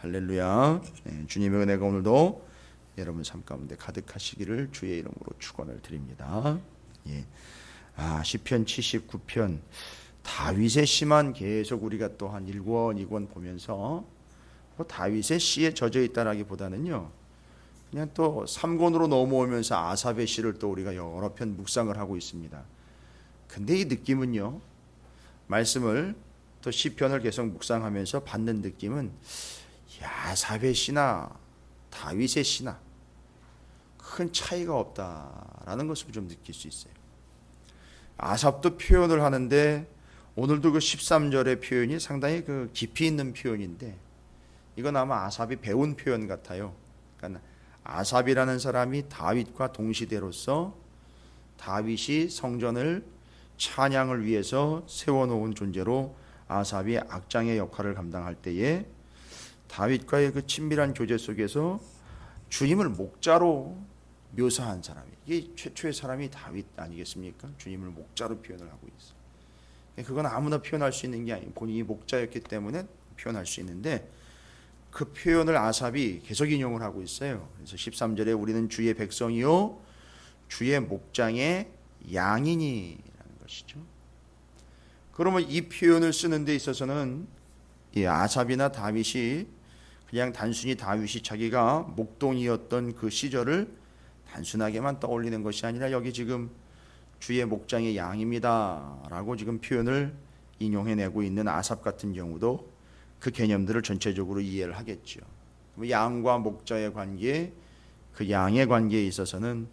할렐루야. 주님의 은혜가 오늘도 여러분 삶 가운데 가득하시기를 주의 이름으로 축원을 드립니다. 시편 79편 다윗의 시만 계속 우리가 또 한 1권 2권 보면서 다윗의 시에 젖어 있다라기보다는요, 그냥 또 3권으로 넘어오면서 아삽의 시를 또 우리가 여러 편 묵상을 하고 있습니다. 근데 이 느낌은요, 말씀을 또 시편을 계속 묵상하면서 받는 느낌은 아삽의 시나 다윗의 시나 큰 차이가 없다라는 것을 좀 느낄 수 있어요. 아삽도 표현을 하는데 오늘도 그 13절의 표현이 상당히 그 깊이 있는 표현인데, 이건 아마 아삽이 배운 표현 같아요. 그러니까 아삽이라는 사람이 다윗과 동시대로서 다윗이 성전을 찬양을 위해서 세워놓은 존재로 아삽이 악장의 역할을 감당할 때에 다윗과의 그 친밀한 교제 속에서 주님을 목자로 묘사한 사람이, 이게 최초의 사람이 다윗 아니겠습니까? 주님을 목자로 표현을 하고 있어요. 그건 아무나 표현할 수 있는 게 아니에요. 본인이 목자였기 때문에 표현할 수 있는데, 그 표현을 아삽이 계속 인용을 하고 있어요. 그래서 13절에 우리는 주의 백성이요 주의 목장의 양이니라는 것이죠. 그러면 이 표현을 쓰는 데 있어서는 이 아삽이나 다윗이 그냥 단순히 다윗이 자기가 목동이었던 그 시절을 단순하게만 떠올리는 것이 아니라, 여기 지금 주의 목장의 양입니다 라고 지금 표현을 인용해내고 있는 아삽 같은 경우도 그 개념들을 전체적으로 이해를 하겠죠. 양과 목자의 관계, 그 양의 관계에 있어서는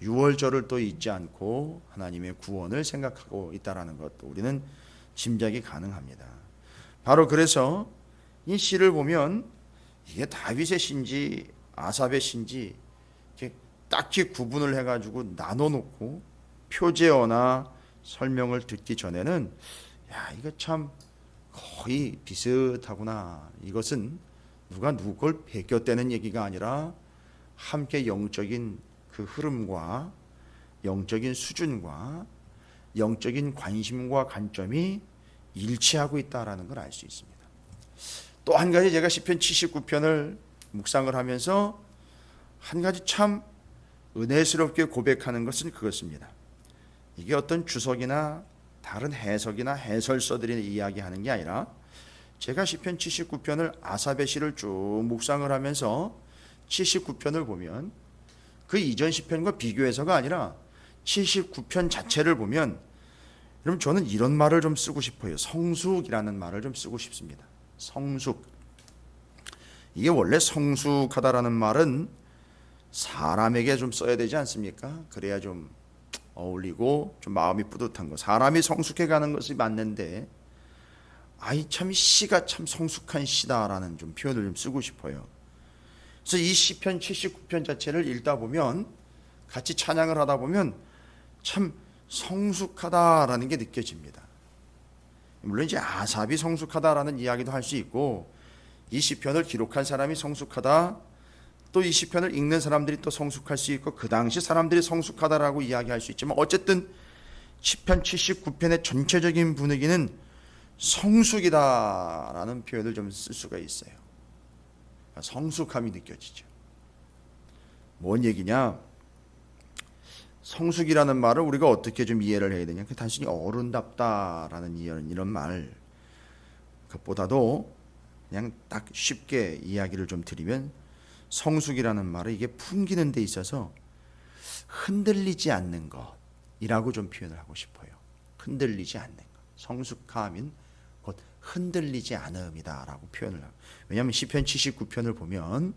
유월절을 또 잊지 않고 하나님의 구원을 생각하고 있다는 것도 우리는 짐작이 가능합니다. 바로 그래서 이 시를 보면 이게 다윗의 시인지 아삽의 시인지 이렇게 딱히 구분을 해가지고 나눠놓고 표제어나 설명을 듣기 전에는 이거 참 거의 비슷하구나, 이것은 누가 누구 걸 베꼈다는 얘기가 아니라 함께 영적인 그 흐름과 영적인 수준과 영적인 관심과 관점이 일치하고 있다라는 걸 알 수 있습니다. 또 한 가지, 제가 시편 79편을 묵상을 하면서 한 가지 참 은혜스럽게 고백하는 것은 그것입니다. 이게 어떤 주석이나 다른 해석이나 해설서들이 이야기하는 게 아니라, 제가 시편 79편을 아삽의 시를 쭉 묵상을 하면서 79편을 보면 그 이전 시편과 비교해서가 아니라 79편 자체를 보면, 여러분 저는 이런 말을 좀 쓰고 싶어요. 성숙이라는 말을 좀 쓰고 싶습니다. 성숙. 이게 원래 성숙하다라는 말은 사람에게 좀 써야 되지 않습니까? 그래야 좀 어울리고 좀 마음이 뿌듯한 거. 사람이 성숙해 가는 것이 맞는데, 참 시가 참 성숙한 시다라는 좀 표현을 좀 쓰고 싶어요. 그래서 이 시편 79편 자체를 읽다 보면, 같이 찬양을 하다 보면 참 성숙하다라는 게 느껴집니다. 물론 이제 아삽이 성숙하다라는 이야기도 할 수 있고, 이 시편을 기록한 사람이 성숙하다, 또 이 시편을 읽는 사람들이 또 성숙할 수 있고, 그 당시 사람들이 성숙하다라고 이야기할 수 있지만, 어쨌든 시편 79편의 전체적인 분위기는 성숙이다라는 표현을 좀 쓸 수가 있어요. 성숙함이 느껴지죠. 뭔 얘기냐? 성숙이라는 말을 우리가 어떻게 좀 이해를 해야 되냐? 단순히 어른답다라는 이런 말, 그것보다도 그냥 딱 쉽게 이야기를 좀 드리면, 성숙이라는 말은 이게 풍기는 데 있어서 흔들리지 않는 것이라고 좀 표현을 하고 싶어요. 흔들리지 않는 것. 성숙함인 곧 흔들리지 않음이다라고 표현을 하고, 왜냐하면 시편 79편을 보면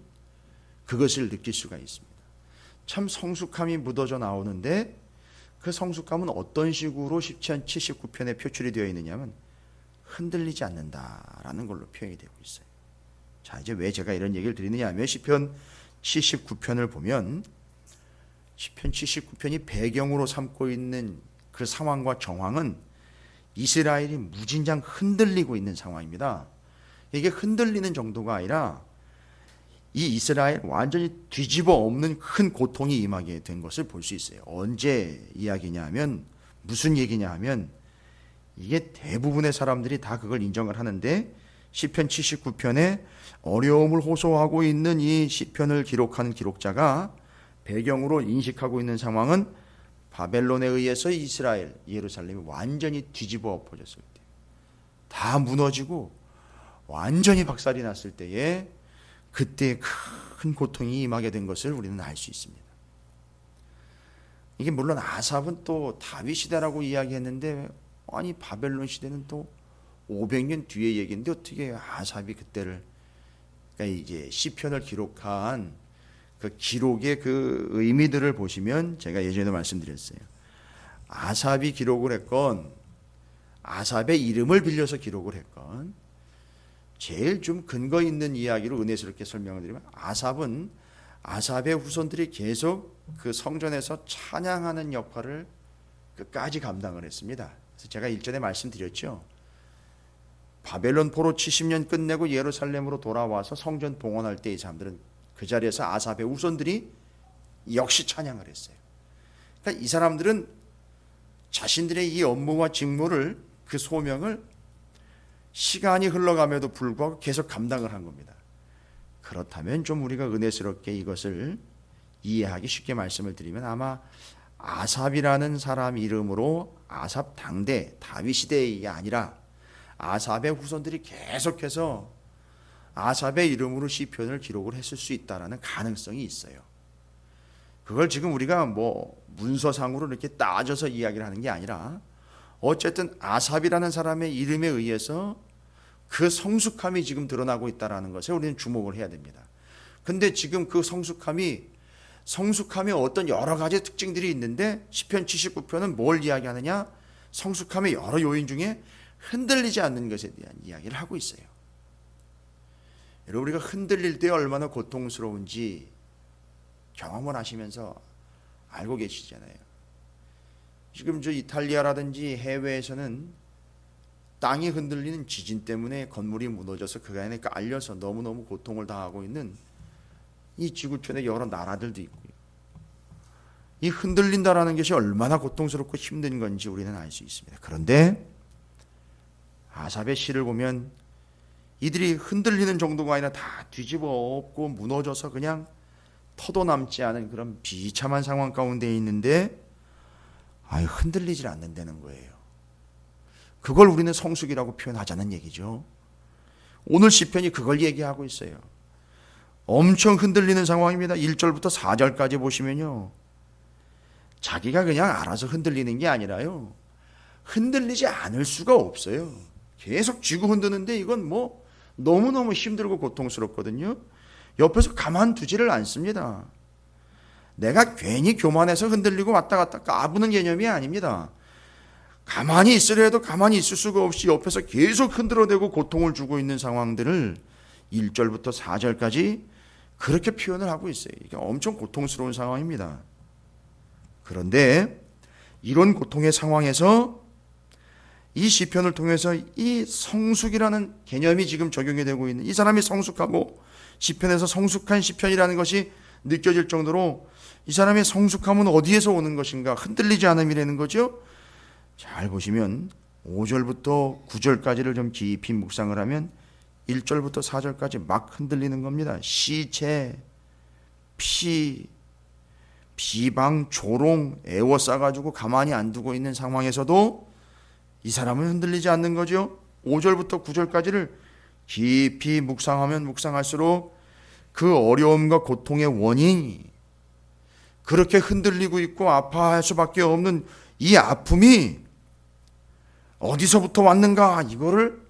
그것을 느낄 수가 있습니다. 참 성숙함이 묻어져 나오는데, 그 성숙함은 어떤 식으로 시편 79편에 표출이 되어 있느냐면 흔들리지 않는다라는 걸로 표현이 되고 있어요. 자, 이제 왜 제가 이런 얘기를 드리느냐 하면, 시편 79편을 보면 시편 79편이 배경으로 삼고 있는 그 상황과 정황은 이스라엘이 무진장 흔들리고 있는 상황입니다. 이게 흔들리는 정도가 아니라 이 이스라엘 완전히 뒤집어 엎는 큰 고통이 임하게 된 것을 볼 수 있어요. 언제 이야기냐 하면, 무슨 얘기냐 하면, 이게 대부분의 사람들이 다 그걸 인정을 하는데, 시편 79편에 어려움을 호소하고 있는 이 시편을 기록하는 기록자가 배경으로 인식하고 있는 상황은 바벨론에 의해서 이스라엘, 예루살렘이 완전히 뒤집어 엎어졌을 때, 다 무너지고 완전히 박살이 났을 때에 그때 큰 고통이 임하게 된 것을 우리는 알 수 있습니다. 이게 물론 아삽은 또 다윗 시대라고 이야기했는데, 아니 바벨론 시대는 또 500년 뒤의 얘기인데 어떻게 아삽이 그때를, 그러니까 이제 시편을 기록한 그 기록의 그 의미들을 보시면, 제가 예전에 말씀드렸어요. 아삽이 기록을 했건 아삽의 이름을 빌려서 기록을 했건, 제일 좀 근거 있는 이야기로 은혜스럽게 설명을 드리면, 아삽은 아삽의 후손들이 계속 그 성전에서 찬양하는 역할을 끝까지 감당을 했습니다. 그래서 제가 일전에 말씀드렸죠. 바벨론 포로 70년 끝내고 예루살렘으로 돌아와서 성전 봉헌할 때 이 사람들은 그 자리에서 아삽의 후손들이 역시 찬양을 했어요. 그러니까 이 사람들은 자신들의 이 업무와 직무를, 그 소명을 시간이 흘러감에도 불구하고 계속 감당을 한 겁니다. 그렇다면 좀 우리가 은혜스럽게 이것을 이해하기 쉽게 말씀을 드리면, 아마 아삽이라는 사람 이름으로 아삽 당대 다윗 시대의 아니라 아삽의 후손들이 계속해서 아삽의 이름으로 시편을 기록을 했을 수 있다라는 가능성이 있어요. 그걸 지금 우리가 뭐 문서상으로 이렇게 따져서 이야기를 하는 게 아니라, 어쨌든 아삽이라는 사람의 이름에 의해서 그 성숙함이 지금 드러나고 있다는 것에 우리는 주목을 해야 됩니다. 근데 지금 그 성숙함이 어떤 여러 가지 특징들이 있는데, 시편 79편은 뭘 이야기하느냐? 성숙함의 여러 요인 중에 흔들리지 않는 것에 대한 이야기를 하고 있어요. 여러분, 우리가 흔들릴 때 얼마나 고통스러운지 경험을 하시면서 알고 계시잖아요. 지금 저 이탈리아라든지 해외에서는 땅이 흔들리는 지진 때문에 건물이 무너져서 그 안에 깔려서 너무너무 고통을 당하고 있는 이 지구촌의 여러 나라들도 있고요. 이 흔들린다라는 것이 얼마나 고통스럽고 힘든 건지 우리는 알 수 있습니다. 그런데 아삽의 시를 보면 이들이 흔들리는 정도가 아니라 다 뒤집어 엎고 무너져서 그냥 터도 남지 않은 그런 비참한 상황 가운데 있는데, 흔들리질 않는다는 거예요. 그걸 우리는 성숙이라고 표현하자는 얘기죠. 오늘 시편이 그걸 얘기하고 있어요. 엄청 흔들리는 상황입니다. 1절부터 4절까지 보시면요, 자기가 그냥 알아서 흔들리는 게 아니라요, 흔들리지 않을 수가 없어요. 계속 쥐고 흔드는데 이건 뭐 너무너무 힘들고 고통스럽거든요. 옆에서 가만두지를 않습니다. 내가 괜히 교만해서 흔들리고 왔다 갔다 까부는 개념이 아닙니다. 가만히 있으려 해도 가만히 있을 수가 없이 옆에서 계속 흔들어대고 고통을 주고 있는 상황들을 1절부터 4절까지 그렇게 표현을 하고 있어요. 이게 엄청 고통스러운 상황입니다. 그런데 이런 고통의 상황에서 이 시편을 통해서 이 성숙이라는 개념이 지금 적용이 되고 있는, 이 사람이 성숙하고 시편에서 성숙한 시편이라는 것이 느껴질 정도로 이 사람의 성숙함은 어디에서 오는 것인가? 흔들리지 않음이라는 거죠. 잘 보시면 5절부터 9절까지를 좀 깊이 묵상을 하면 1절부터 4절까지 막 흔들리는 겁니다. 시체, 피, 비방, 조롱, 애워싸가지고 가만히 안 두고 있는 상황에서도 이 사람은 흔들리지 않는 거죠. 5절부터 9절까지를 깊이 묵상하면 묵상할수록 그 어려움과 고통의 원인이, 그렇게 흔들리고 있고 아파할 수밖에 없는 이 아픔이 어디서부터 왔는가, 이거를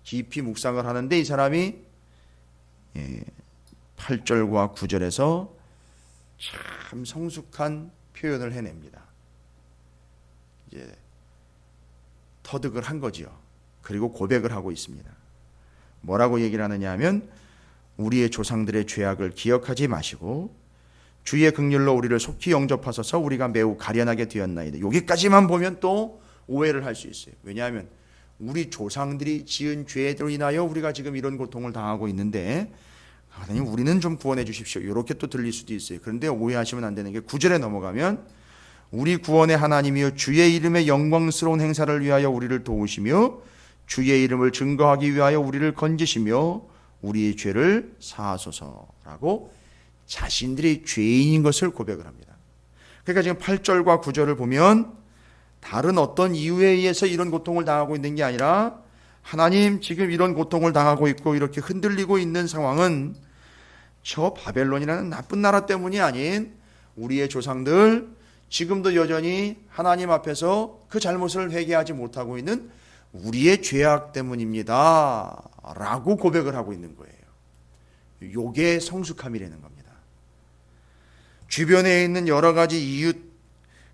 깊이 묵상을 하는데, 이 사람이 8절과 9절에서 참 성숙한 표현을 해냅니다. 이제 터득을 한 거지요. 그리고 고백을 하고 있습니다. 뭐라고 얘기를 하느냐 하면, 우리의 조상들의 죄악을 기억하지 마시고 주의 긍휼로 우리를 속히 영접하소서. 우리가 매우 가련하게 되었나이다. 여기까지만 보면 또 오해를 할 수 있어요. 왜냐하면 우리 조상들이 지은 죄로 인하여 우리가 지금 이런 고통을 당하고 있는데, 하나님 우리는 좀 구원해 주십시오, 이렇게 또 들릴 수도 있어요. 그런데 오해하시면 안 되는 게 9절에 넘어가면, 우리 구원의 하나님이여 주의 이름의 영광스러운 행사를 위하여 우리를 도우시며 주의 이름을 증거하기 위하여 우리를 건지시며 우리의 죄를 사하소서라고 자신들이 죄인인 것을 고백을 합니다. 그러니까 지금 8절과 9절을 보면 다른 어떤 이유에 의해서 이런 고통을 당하고 있는 게 아니라 하나님 지금 이런 고통을 당하고 있고 이렇게 흔들리고 있는 상황은 저 바벨론이라는 나쁜 나라 때문이 아닌 우리의 조상들 지금도 여전히 하나님 앞에서 그 잘못을 회개하지 못하고 있는 우리의 죄악 때문입니다 라고 고백을 하고 있는 거예요. 요게 성숙함이라는 겁니다. 주변에 있는 여러 가지 이유,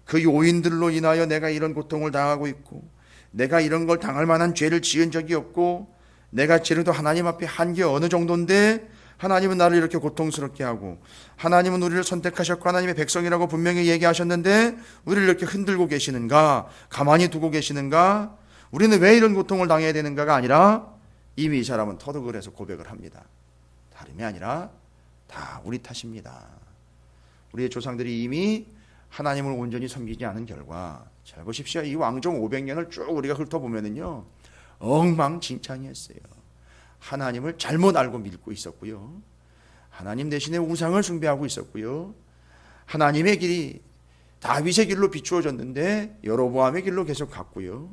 그 요인들로 인하여 내가 이런 고통을 당하고 있고 내가 이런 걸 당할 만한 죄를 지은 적이 없고 내가 지금도 하나님 앞에 한 게 어느 정도인데 하나님은 나를 이렇게 고통스럽게 하고 하나님은 우리를 선택하셨고 하나님의 백성이라고 분명히 얘기하셨는데 우리를 이렇게 흔들고 계시는가, 가만히 두고 계시는가, 우리는 왜 이런 고통을 당해야 되는가가 아니라 이미 이 사람은 터득을 해서 고백을 합니다. 다름이 아니라 다 우리 탓입니다. 우리의 조상들이 이미 하나님을 온전히 섬기지 않은 결과, 잘 보십시오. 이 왕정 500년을 쭉 우리가 훑어보면은요, 엉망진창이었어요. 하나님을 잘못 알고 믿고 있었고요. 하나님 대신에 우상을 숭배하고 있었고요. 하나님의 길이 다윗의 길로 비추어졌는데 여로보암의 길로 계속 갔고요.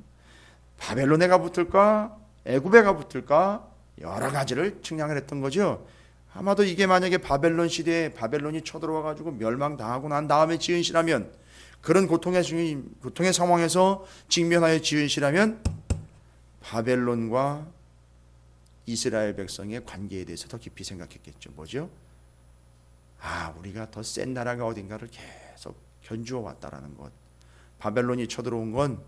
바벨론에가 붙을까? 애굽에가 붙을까? 여러 가지를 측량을 했던 거죠. 아마도 이게 만약에 바벨론 시대에 바벨론이 쳐들어와 가지고 멸망당하고 난 다음에 지은 시라면, 그런 고통의 상황에서 직면하여 지은 시라면 바벨론과 이스라엘 백성의 관계에 대해서 더 깊이 생각했겠죠. 뭐죠? 우리가 더 센 나라가 어딘가를 계속 견주어 왔다라는 것. 바벨론이 쳐들어온 건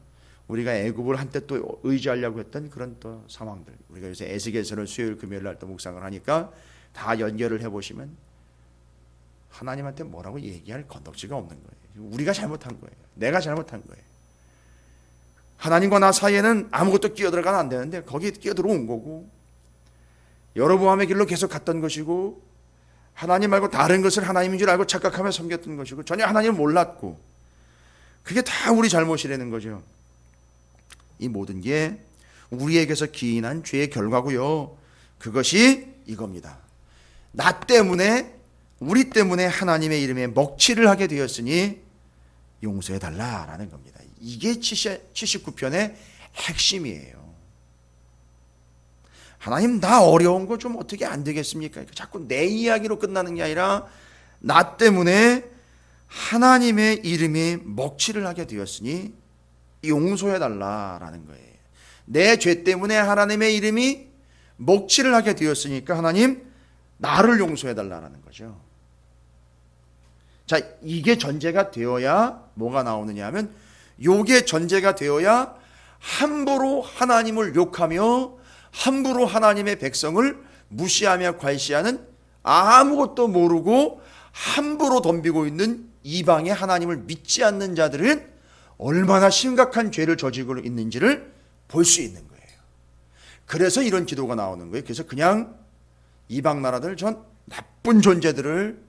우리가 애굽을 한때 또 의지하려고 했던 그런 또 상황들. 우리가 요새 에스겔서를 수요일 금요일 날 또 묵상을 하니까 다 연결을 해보시면 하나님한테 뭐라고 얘기할 건덕지가 없는 거예요. 우리가 잘못한 거예요. 내가 잘못한 거예요. 하나님과 나 사이에는 아무것도 끼어들어가면 안 되는데 거기에 끼어들어온 거고, 여로보암의 길로 계속 갔던 것이고, 하나님 말고 다른 것을 하나님인 줄 알고 착각하며 섬겼던 것이고, 전혀 하나님을 몰랐고, 그게 다 우리 잘못이라는 거죠. 이 모든 게 우리에게서 기인한 죄의 결과고요. 그것이 이겁니다. 나 때문에, 우리 때문에 하나님의 이름에 먹칠을 하게 되었으니 용서해달라라는 겁니다. 이게 79편의 핵심이에요. 하나님, 나 어려운 거 좀 어떻게 안 되겠습니까? 자꾸 내 이야기로 끝나는 게 아니라 나 때문에 하나님의 이름이 먹칠을 하게 되었으니 용서해달라라는 거예요. 내 죄 때문에 하나님의 이름이 먹칠을 하게 되었으니까 하나님, 나를 용서해달라는 거죠. 자, 이게 전제가 되어야 뭐가 나오느냐 하면, 요게 전제가 되어야 함부로 하나님을 욕하며 함부로 하나님의 백성을 무시하며 괄시하는, 아무것도 모르고 함부로 덤비고 있는 이방의 하나님을 믿지 않는 자들은 얼마나 심각한 죄를 저지르고 있는지를 볼 수 있는 거예요. 그래서 이런 기도가 나오는 거예요. 그래서 그냥 이방 나라들, 전 나쁜 존재들을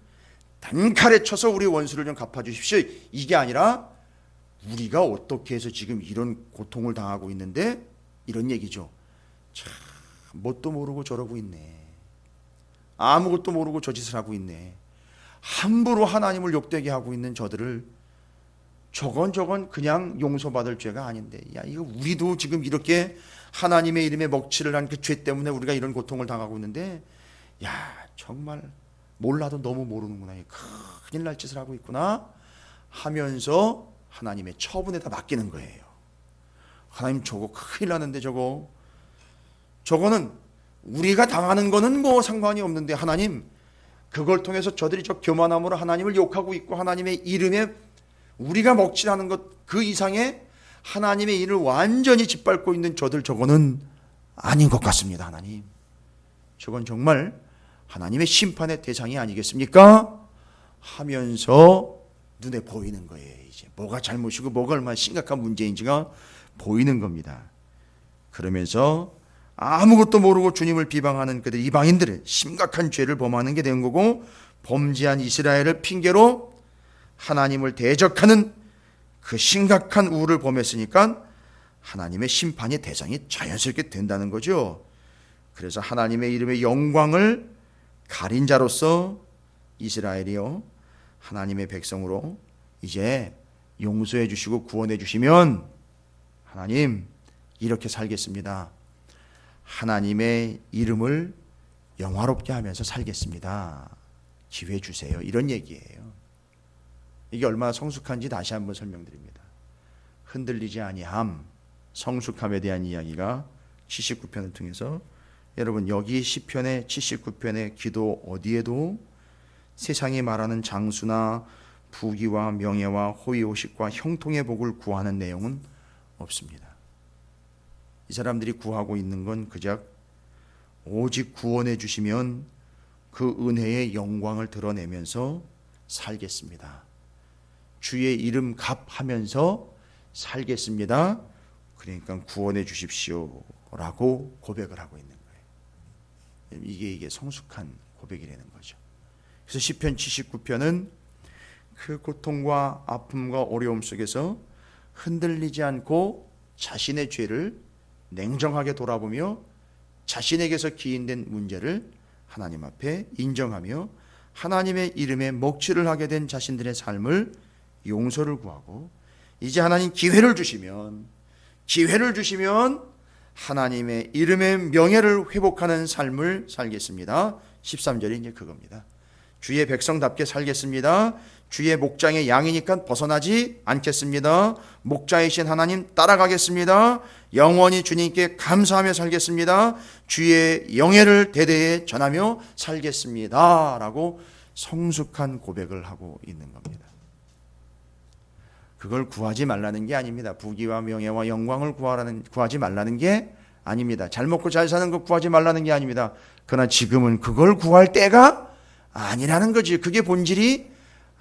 단칼에 쳐서 우리 원수를 좀 갚아주십시오, 이게 아니라 우리가 어떻게 해서 지금 이런 고통을 당하고 있는데, 이런 얘기죠. 참, 뭣도 모르고 저러고 있네. 아무것도 모르고 저 짓을 하고 있네. 함부로 하나님을 욕되게 하고 있는 저들을 저건 그냥 용서받을 죄가 아닌데, 야, 이거 우리도 지금 이렇게 하나님의 이름에 먹칠을 한 그 죄 때문에 우리가 이런 고통을 당하고 있는데, 야, 정말 몰라도 너무 모르는구나, 큰일 날 짓을 하고 있구나 하면서 하나님의 처분에다 맡기는 거예요. 하나님, 저거 큰일 나는데 저거는 우리가 당하는 거는 뭐 상관이 없는데 하나님, 그걸 통해서 저들이 저 교만함으로 하나님을 욕하고 있고 하나님의 이름에 우리가 먹칠하는 것 그 이상의 하나님의 일을 완전히 짓밟고 있는 저거는 아닌 것 같습니다. 하나님, 저건 정말 하나님의 심판의 대상이 아니겠습니까? 하면서 눈에 보이는 거예요. 이제 뭐가 잘못이고 뭐가 얼마나 심각한 문제인지가 보이는 겁니다. 그러면서 아무것도 모르고 주님을 비방하는 그들 이방인들의 심각한 죄를 범하는 게 된 거고, 범죄한 이스라엘을 핑계로 하나님을 대적하는 그 심각한 우를 범했으니까 하나님의 심판의 대상이 자연스럽게 된다는 거죠. 그래서 하나님의 이름의 영광을 가린 자로서 이스라엘이요 하나님의 백성으로 이제 용서해 주시고 구원해 주시면 하나님 이렇게 살겠습니다. 하나님의 이름을 영화롭게 하면서 살겠습니다. 기회 주세요. 이런 얘기예요. 이게 얼마나 성숙한지 다시 한번 설명드립니다. 흔들리지 아니함, 성숙함에 대한 이야기가 79편을 통해서 여러분 여기 시편의 79편의 기도 어디에도 세상이 말하는 장수나 부귀와 명예와 호의호식과 형통의 복을 구하는 내용은 없습니다. 이 사람들이 구하고 있는 건 그저 오직 구원해 주시면 그 은혜의 영광을 드러내면서 살겠습니다. 주의 이름 값하면서 살겠습니다. 그러니까 구원해 주십시오 라고 고백을 하고 있는 거예요. 이게 성숙한 고백이라는 거죠. 그래서 시편 79편은 그 고통과 아픔과 어려움 속에서 흔들리지 않고 자신의 죄를 냉정하게 돌아보며 자신에게서 기인된 문제를 하나님 앞에 인정하며 하나님의 이름에 먹칠을 하게 된 자신들의 삶을 용서를 구하고 이제 하나님 기회를 주시면 하나님의 이름의 명예를 회복하는 삶을 살겠습니다. 13절이 이제 그겁니다. 주의 백성답게 살겠습니다. 주의 목장의 양이니까 벗어나지 않겠습니다. 목자이신 하나님 따라가겠습니다. 영원히 주님께 감사하며 살겠습니다. 주의 영예를 대대에 전하며 살겠습니다. 라고 성숙한 고백을 하고 있는 겁니다. 그걸 구하지 말라는 게 아닙니다. 부귀와 명예와 영광을 구하지 말라는 게 아닙니다. 잘 먹고 잘 사는 거 구하지 말라는 게 아닙니다. 그러나 지금은 그걸 구할 때가 아니라는 거지. 그게 본질이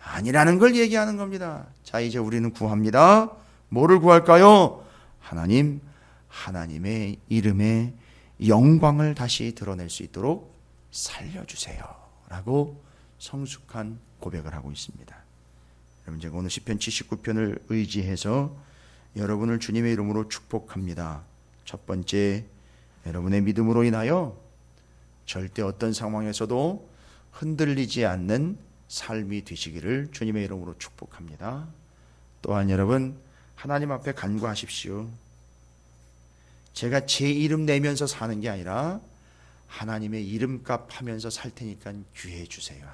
아니라는 걸 얘기하는 겁니다. 자, 이제 우리는 구합니다. 뭐를 구할까요? 하나님의 이름의 영광을 다시 드러낼 수 있도록 살려주세요. 라고 성숙한 고백을 하고 있습니다. 여러분, 제가 오늘 시편 79편을 의지해서 여러분을 주님의 이름으로 축복합니다. 첫 번째, 여러분의 믿음으로 인하여 절대 어떤 상황에서도 흔들리지 않는 삶이 되시기를 주님의 이름으로 축복합니다. 또한 여러분, 하나님 앞에 간구하십시오. 제가 제 이름 내면서 사는 게 아니라 하나님의 이름값 하면서 살 테니까 기회해 주세요.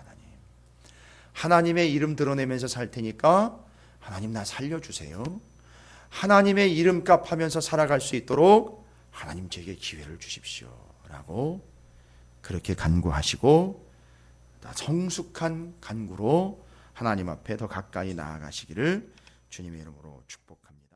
하나님의 이름 드러내면서 살 테니까 하나님 나 살려주세요. 하나님의 이름값 하면서 살아갈 수 있도록 하나님 제게 기회를 주십시오. 라고 그렇게 간구하시고 성숙한 간구로 하나님 앞에 더 가까이 나아가시기를 주님의 이름으로 축복합니다.